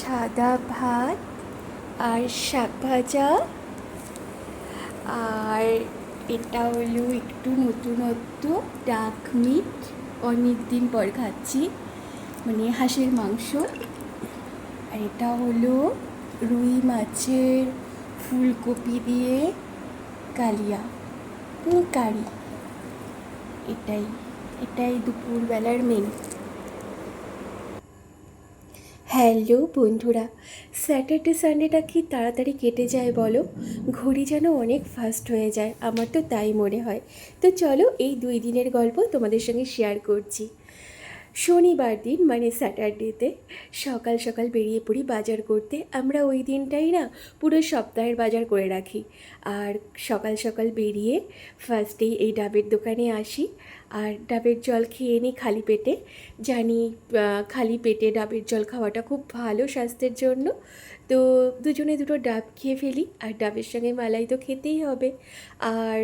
সাদা ভাত আর শাক ভাজা। আর এটা হলো একটু নতুনত্ব ডাক মিট, অনেক দিন পর খাচ্ছি, মানে হাঁসের মাংস। আর এটা হলো রুই মাছের ফুলকপি দিয়ে কালিয়া কারি। এটাই এটাই দুপুরবেলার মেনু। হ্যালো বন্ধুরা, স্যাটারডে সানডেটা কি তাড়াতাড়ি কেটে যায় বলো, ঘড়ি যেন অনেক ফাস্ট হয়ে যায়, আমার তো তাই মনে হয়। তো চলো এই 2 দিনের গল্প তোমাদের সঙ্গে শেয়ার করছি। শনিবার দিন মানে স্যাটারডেতে সকাল সকাল বেরিয়ে পড়ি বাজার করতে। আমরা ওই দিনটাই না পুরো সপ্তাহের বাজার করে রাখি। আর সকাল সকাল বেরিয়ে ফার্স্টেই এই ডাবের দোকানে আসি আর ডাবের জল খেয়ে নিই খালি পেটে। জানি খালি পেটে ডাবের জল খাওয়াটা খুব ভালো স্বাস্থ্যের জন্য। তো দুজনে দুটো ডাব খেয়ে ফেলি, আর ডাবের সঙ্গে মালাই তো খেতেই হবে। আর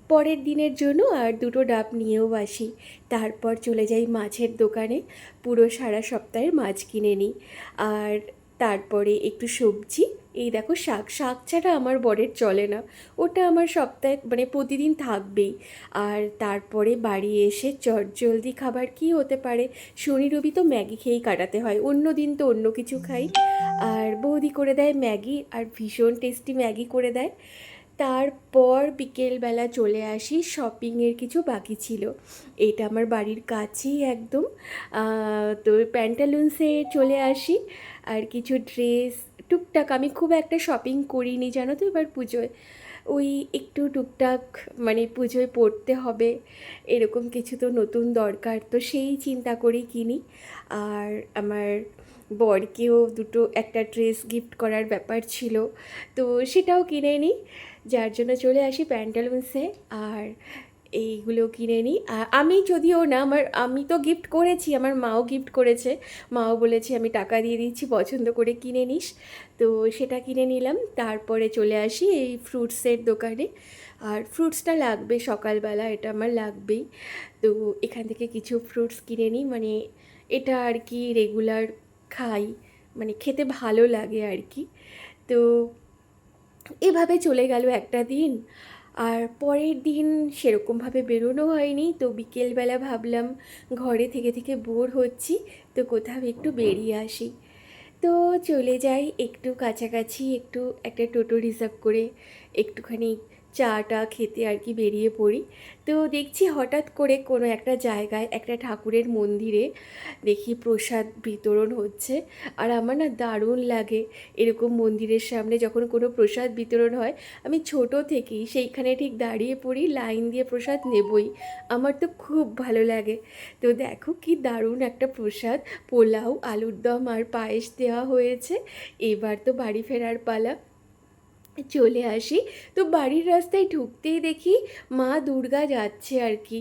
পরের দিনের জন্য আর দুটো ডাব নিয়েও আসি। তারপর চলে যাই মাছের দোকানে, পুরো সারা সপ্তাহের মাছ কিনে নিই। আর তারপরে একটু সবজি, এই দেখো শাক ছাড়া আমার বরের চলে না, ওটা আমার সপ্তাহে মানে প্রতিদিন থাকবেই। আর তারপরে বাড়ি এসে চটজলদি খাবার কী হতে পারে, শনি রবি তো ম্যাগি খেয়েই কাটাতে হয়, অন্য দিন তো অন্য কিছু খাই। আর বৌদি করে দেয় ম্যাগি, আর ভীষণ টেস্টি ম্যাগি করে দেয়। তারপর বিকেলবেলা চলে আসি, শপিংয়ের কিছু বাকি ছিল। এটা আমার বাড়ির কাছেই একদম। তো প্যান্টালুন্সে চলে আসি, আর কিছু ড্রেস টুকটাক, আমি খুব একটা শপিং করিনি জানো তো এবার পুজোয়। ওই একটু টুকটাক মানে পুজোয় পরতে হবে এরকম কিছু তো নতুন দরকার, তো সেই চিন্তা করেই কিনি। আর আমার বরকেও একটা ড্রেস গিফট করার ব্যাপার ছিল, তো সেটাও কিনে নিই। যার জন্য চলে আসি প্যান্টালুন্সে আর এইগুলো কিনে নিই। আমি যদিও না, আমি তো গিফট করেছি, আমার মাও গিফট করেছে। মাও বলেছে আমি টাকা দিয়ে দিচ্ছি, পছন্দ করে কিনে নিস। তো সেটা কিনে নিলাম। তারপরে চলে আসি এই ফ্রুটসের দোকানে। আর ফ্রুটসটা লাগবে সকালবেলা, এটা আমার লাগবেই। তো এখান থেকে কিছু ফ্রুটস কিনে নিই, মানে এটা আর কি রেগুলার খাই, মানে খেতে ভালো লাগে আর কি। তো এভাবে চলে গেল একটা দিন। আর পরের দিন সেরকমভাবে বেরোনো হয়নি, তো বিকেলবেলা ভাবলাম ঘরে থেকে থেকে বোর হচ্ছি, তো কোথাও একটু বেরিয়ে আসি। তো চলে যাই একটু কাছাকাছি, একটু একটা টোটো রিজার্ভ করে একটুখানি চাটা খেতে আর কি বেরিয়ে পড়ি। তো দেখছি হঠাৎ করে কোনো একটা জায়গায় একটা ঠাকুরের মন্দিরে দেখি প্রসাদ বিতরণ হচ্ছে। আর আমার না দারুণ লাগে এরকম মন্দিরের সামনে যখন কোনো প্রসাদ বিতরণ হয়। আমি ছোট থেকেই সেইখানে ঠিক দাঁড়িয়ে পড়ি, লাইন দিয়ে প্রসাদ নেবই, আমার তো খুব ভালো লাগে। তো দেখো কি দারুণ একটা প্রসাদ, পোলাও আলুর দম আর পায়েস দেওয়া হয়েছে। এবার তো বাড়ি ফেরার পালা, চলে আসি। তো বাড়ির রাস্তায় ঢুকতেই দেখি মা দুর্গা যাচ্ছে আর কি।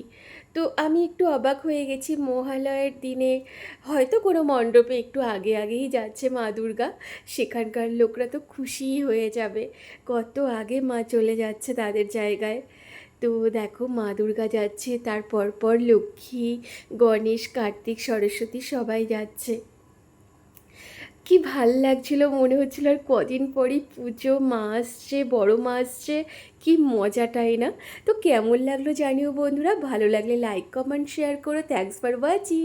তো আমি একটু অবাক হয়ে গেছি, মহালয়ের দিনে হয়তো কোনো মণ্ডপে একটু আগে আগেই যাচ্ছে মা দুর্গা, সেখানকার লোকরা তো খুশিই হয়ে যাবে, কত আগে মা চলে যাচ্ছে তাদের জায়গায়। তো দেখো মা দুর্গা যাচ্ছে, তার পর লক্ষ্মী, গণেশ, কার্তিক, সরস্বতী সবাই যাচ্ছে। কি ভাল লাগছিল, মনে হচ্ছিল আর কদিন পরই পুজো, মা আসছে, বড় মা আসছে, কি মজাটাই না। তো কেমন লাগলো জানিও বন্ধুরা, ভালো লাগলে লাইক কমেন্ট শেয়ার করো। Thanks for watching.